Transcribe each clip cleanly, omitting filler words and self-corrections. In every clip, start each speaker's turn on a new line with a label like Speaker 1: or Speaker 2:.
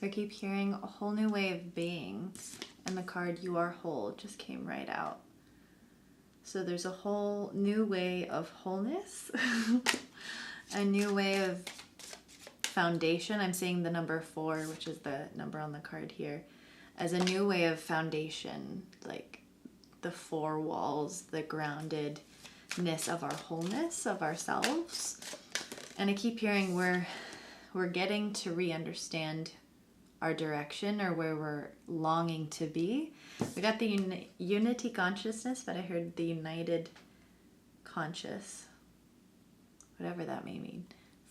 Speaker 1: I keep hearing a whole new way of being, and the card You Are Whole just came right out. So there's a whole new way of wholeness, a new way of foundation. I'm seeing the number 4, which is the number on the card here, as a new way of foundation, like the 4 walls, the groundedness of our wholeness, of ourselves. And I keep hearing we're getting to re-understand our direction, or where we're longing to be. We got the unity consciousness, but I heard the united conscious, whatever that may mean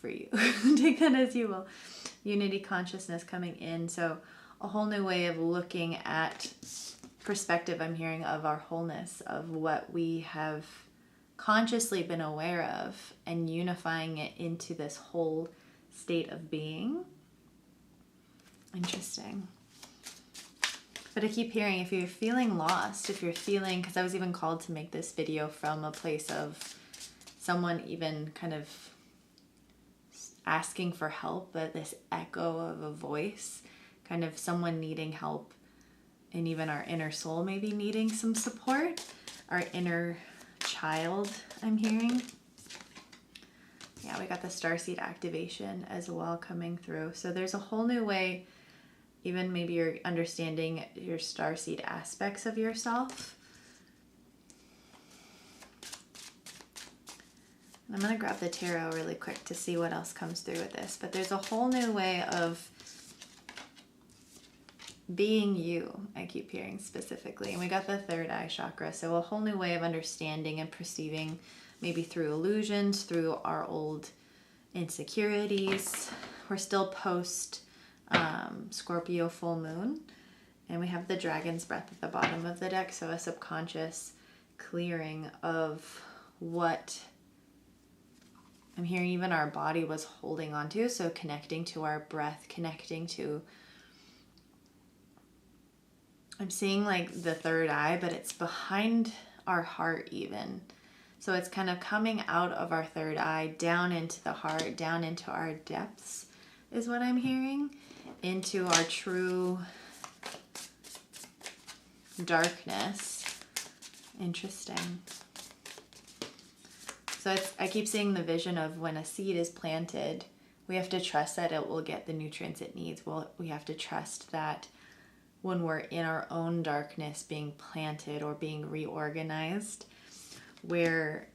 Speaker 1: for you. Take that as you will. Unity consciousness coming in. So a whole new way of looking at perspective, I'm hearing, of our wholeness, of what we have consciously been aware of, and unifying it into this whole state of being. Interesting. But I keep hearing, if you're feeling lost, if you're feeling, because I was even called to make this video from a place of someone even kind of asking for help, but this echo of a voice, kind of someone needing help, and even our inner soul maybe needing some support, our inner child, I'm hearing. Yeah, we got the starseed activation as well coming through. So there's a whole new way, even maybe you're understanding your starseed aspects of yourself. I'm going to grab the tarot really quick to see what else comes through with this. But there's a whole new way of being you, I keep hearing specifically. And we got the third eye chakra. So a whole new way of understanding and perceiving, maybe through illusions, through our old insecurities. We're still post Scorpio full moon. And we have the dragon's breath at the bottom of the deck. So a subconscious clearing of what I'm hearing even our body was holding on to. So connecting to our breath, connecting to, I'm seeing like the third eye, but it's behind our heart even. So it's kind of coming out of our third eye, down into the heart, down into our depths is what I'm hearing, into our true darkness. Interesting. So I keep seeing the vision of when a seed is planted, we have to trust that it will get the nutrients it needs. We have to trust that when we're in our own darkness being planted or being reorganized, we're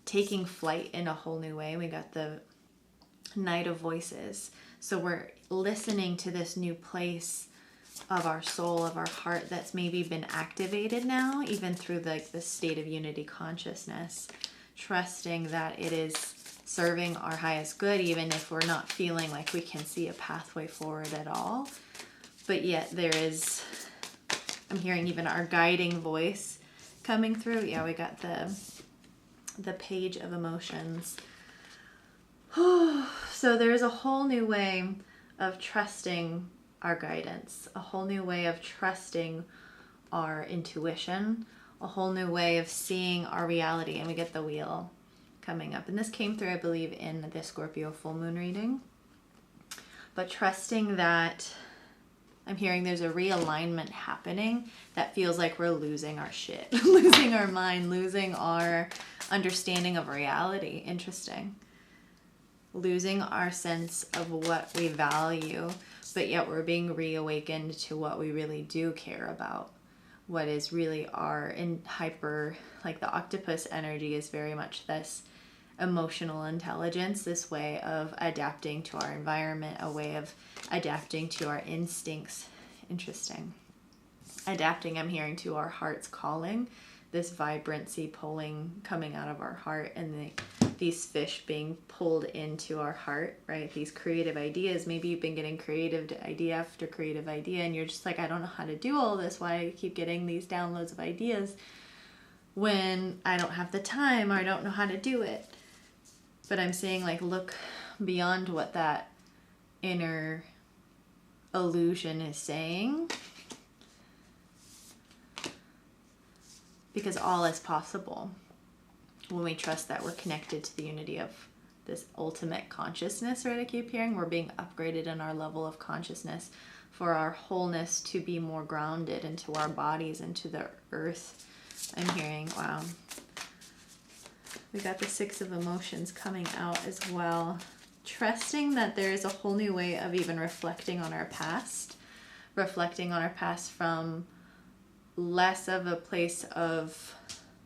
Speaker 1: taking flight in a whole new way. We got the Knight of Voices. So we're listening to this new place of our soul, of our heart that's maybe been activated now, even through like the state of unity consciousness, trusting that it is serving our highest good, even if we're not feeling like we can see a pathway forward at all. But yet there is, I'm hearing even our guiding voice coming through. Yeah, we got the Page of Emotions. So there's a whole new way of trusting our guidance, a whole new way of trusting our intuition, a whole new way of seeing our reality. And we get the Wheel coming up. And this came through, I believe, in the Scorpio full moon reading. But trusting that, I'm hearing there's a realignment happening that feels like we're losing our shit, losing our mind, losing our understanding of reality. Interesting. Losing our sense of what we value, but yet we're being reawakened to what we really do care about. What is really our hyper, like the octopus energy is very much this emotional intelligence, this way of adapting to our environment, a way of adapting to our instincts. Interesting. Adapting, I'm hearing, to our heart's calling, this vibrancy pulling, coming out of our heart, and these fish being pulled into our heart, right? These creative ideas. Maybe you've been getting creative idea after creative idea, and you're just like, I don't know how to do all this. Why do I keep getting these downloads of ideas when I don't have the time, or I don't know how to do it? But I'm saying, like, look beyond what that inner illusion is saying, because all is possible when we trust that we're connected to the unity of this ultimate consciousness, right? I keep hearing we're being upgraded in our level of consciousness for our wholeness to be more grounded into our bodies, into the earth. I'm hearing, wow. We got the Six of Emotions coming out as well. Trusting that there is a whole new way of even reflecting on our past from less of a place of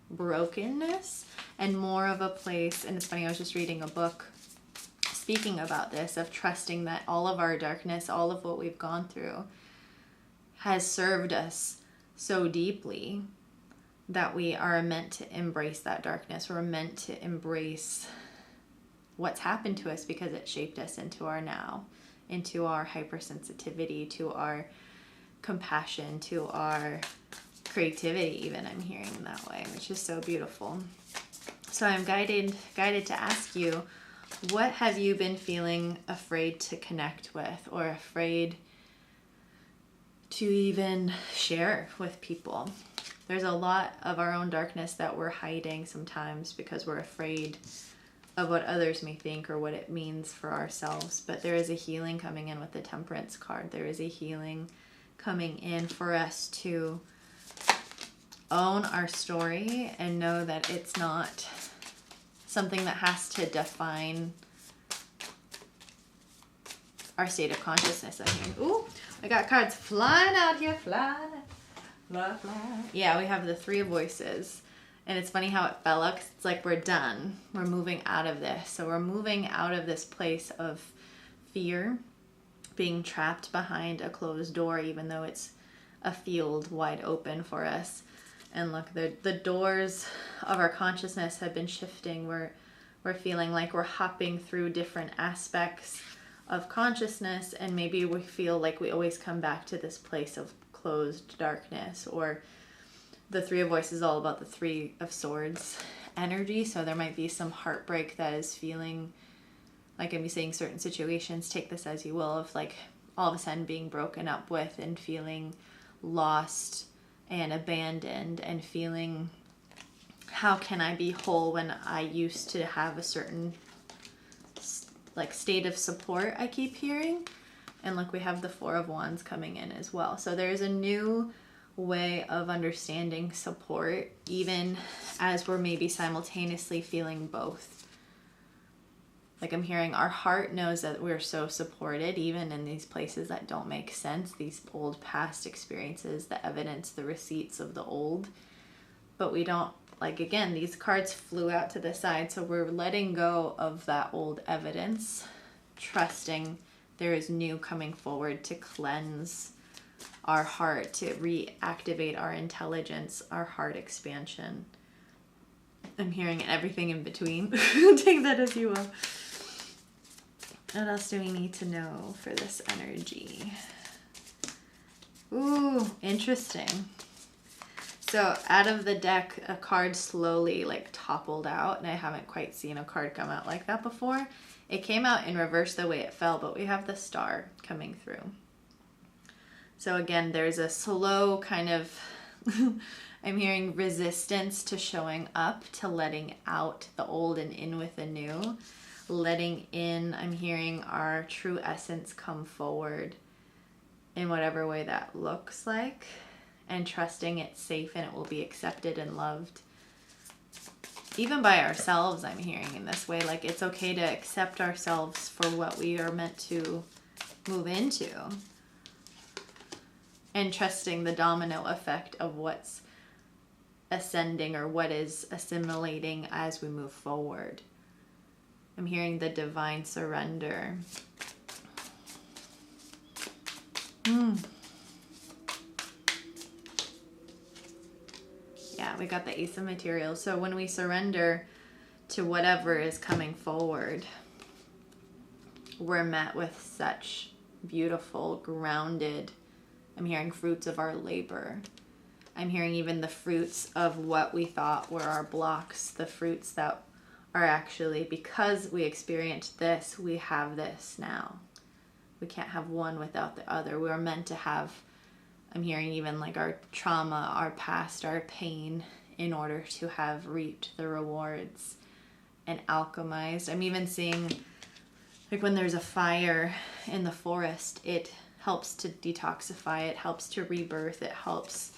Speaker 1: brokenness and more of a place, and it's funny, I was just reading a book speaking about this, of trusting that all of our darkness, all of what we've gone through has served us so deeply that we are meant to embrace that darkness. We're meant to embrace what's happened to us because it shaped us into our now, into our hypersensitivity, to our compassion, to our creativity even. I'm hearing that way, which is so beautiful. So I'm guided to ask you, what have you been feeling afraid to connect with, or afraid to even share with people? There's a lot of our own darkness that we're hiding sometimes because we're afraid of what others may think or what it means for ourselves. But there is a healing coming in with the Temperance card. There is a healing coming in for us to own our story and know that it's not something that has to define our state of consciousness. I mean, ooh, I got cards flying out here, fly. Yeah, we have the Three of Voices. And it's funny how it fell out, 'cause it's like we're done. We're moving out of this. So we're moving out of this place of fear, being trapped behind a closed door, even though it's a field wide open for us. And look, the doors of our consciousness have been shifting. We're feeling like we're hopping through different aspects of consciousness, and maybe we feel like we always come back to this place of closed darkness. Or the Three of Voices is all about the Three of Swords energy. So there might be some heartbreak that is feeling like, I'm saying certain situations, take this as you will, of like all of a sudden being broken up with and feeling lost and abandoned and feeling, how can I be whole when I used to have a certain like state of support, I keep hearing. And look, we have the Four of Wands coming in as well. So there's a new way of understanding support, even as we're maybe simultaneously feeling both. Like I'm hearing our heart knows that we're so supported, even in these places that don't make sense, these old past experiences, the evidence, the receipts of the old. But we don't, like, again, these cards flew out to the side, so we're letting go of that old evidence, trusting there is new coming forward to cleanse our heart, to reactivate our intelligence, our heart expansion. I'm hearing everything in between. Take that as you will. What else do we need to know for this energy? Ooh, interesting. So out of the deck, a card slowly like toppled out, and I haven't quite seen a card come out like that before. It came out in reverse the way it fell, but we have the Star coming through. So again, there's a slow kind of, I'm hearing resistance to showing up, to letting out the old and in with the new. Letting in, I'm hearing our true essence come forward in whatever way that looks like, and trusting it's safe and it will be accepted and loved. Even by ourselves, I'm hearing in this way, like it's okay to accept ourselves for what we are meant to move into. And trusting the domino effect of what's ascending or what is assimilating as we move forward. I'm hearing the divine surrender. Yeah, we got the Ace of Materials. So when we surrender to whatever is coming forward, we're met with such beautiful, grounded, I'm hearing fruits of our labor. I'm hearing even the fruits of what we thought were our blocks, the fruits that are actually, because we experienced this, we have this now. We can't have one without the other. We are meant to have, I'm hearing even like our trauma, our past, our pain, in order to have reaped the rewards and alchemized. I'm even seeing, like, when there's a fire in the forest, it helps to detoxify, it helps to rebirth, it helps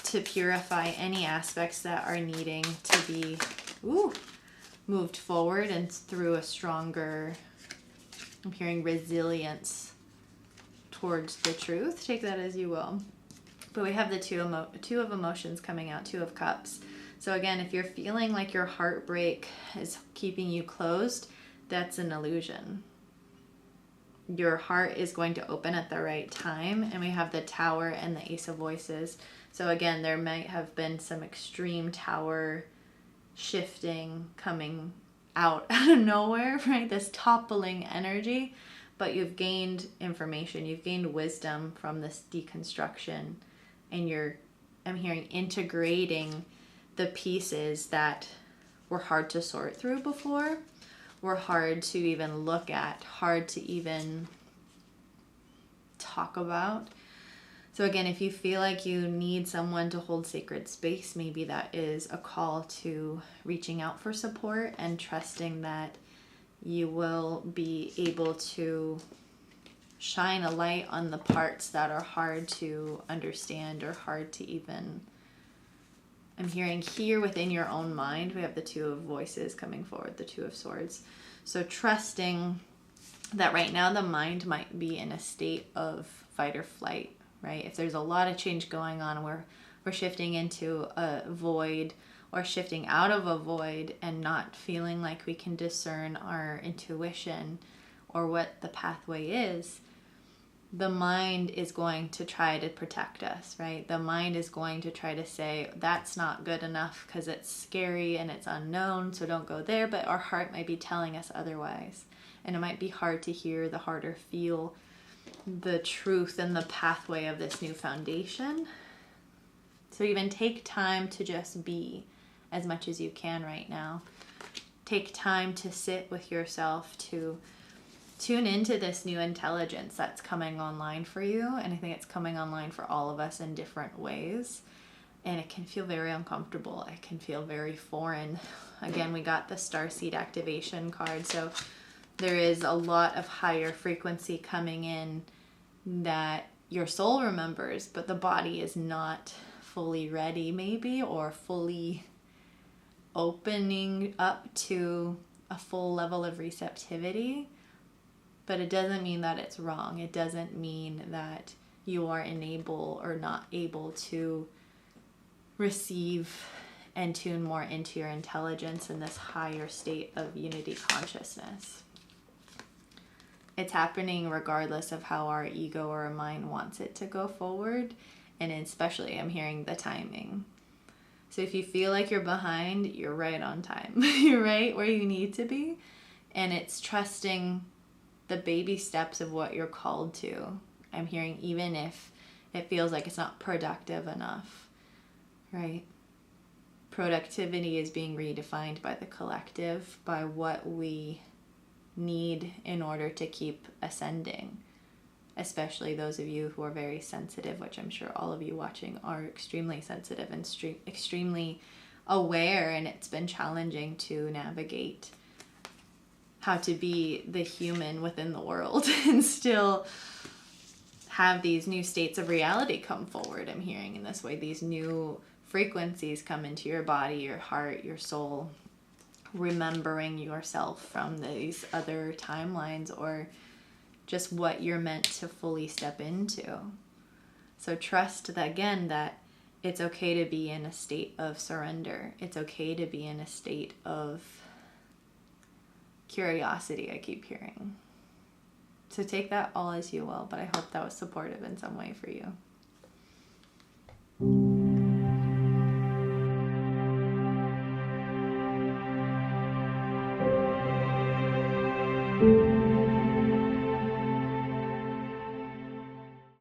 Speaker 1: to purify any aspects that are needing to be moved forward and through a stronger, I'm hearing resilience towards the truth. Take that as you will. But we have the two of emotions coming out, Two of Cups. So again, if you're feeling like your heartbreak is keeping you closed, that's an illusion. Your heart is going to open at the right time. And we have the Tower and the Ace of Voices. So again, there might have been some extreme Tower shifting coming out of nowhere, right? This toppling energy. But you've gained information, you've gained wisdom from this deconstruction. And I'm hearing, integrating the pieces that were hard to sort through before, were hard to even look at, hard to even talk about. So again, if you feel like you need someone to hold sacred space, maybe that is a call to reaching out for support and trusting that you will be able to shine a light on the parts that are hard to understand or hard to even, I'm hearing here within your own mind. We have the Two of Voices coming forward, the Two of Swords. So trusting that right now the mind might be in a state of fight or flight, right? If there's a lot of change going on, we're shifting into a void or shifting out of a void and not feeling like we can discern our intuition or what the pathway is, the mind is going to try to protect us, right? The mind is going to try to say, that's not good enough because it's scary and it's unknown, so don't go there. But our heart might be telling us otherwise. And it might be hard to hear the heart or feel the truth and the pathway of this new foundation. So even take time to just be as much as you can right now. Take time to sit with yourself, to tune into this new intelligence that's coming online for you. And I think it's coming online for all of us in different ways. And it can feel very uncomfortable. It can feel very foreign. Again, we got the Starseed activation card. So there is a lot of higher frequency coming in that your soul remembers, but the body is not fully ready maybe, or fully opening up to a full level of receptivity. But it doesn't mean that it's wrong. It doesn't mean that you are unable or not able to receive and tune more into your intelligence in this higher state of unity consciousness. It's happening regardless of how our ego or our mind wants it to go forward. And especially, I'm hearing the timing. So if you feel like you're behind, you're right on time. You're right where you need to be. And it's trusting the baby steps of what you're called to. I'm hearing, even if it feels like it's not productive enough, right? Productivity is being redefined by the collective, by what we need in order to keep ascending. Especially those of you who are very sensitive, which I'm sure all of you watching are extremely sensitive and extremely aware, and it's been challenging to navigate how to be the human within the world and still have these new states of reality come forward. I'm hearing in this way, these new frequencies come into your body, your heart, your soul, remembering yourself from these other timelines or just what you're meant to fully step into. So trust that, again, that it's okay to be in a state of surrender. It's okay to be in a state of curiosity, I keep hearing. So take that all as you will, but I hope that was supportive in some way for you.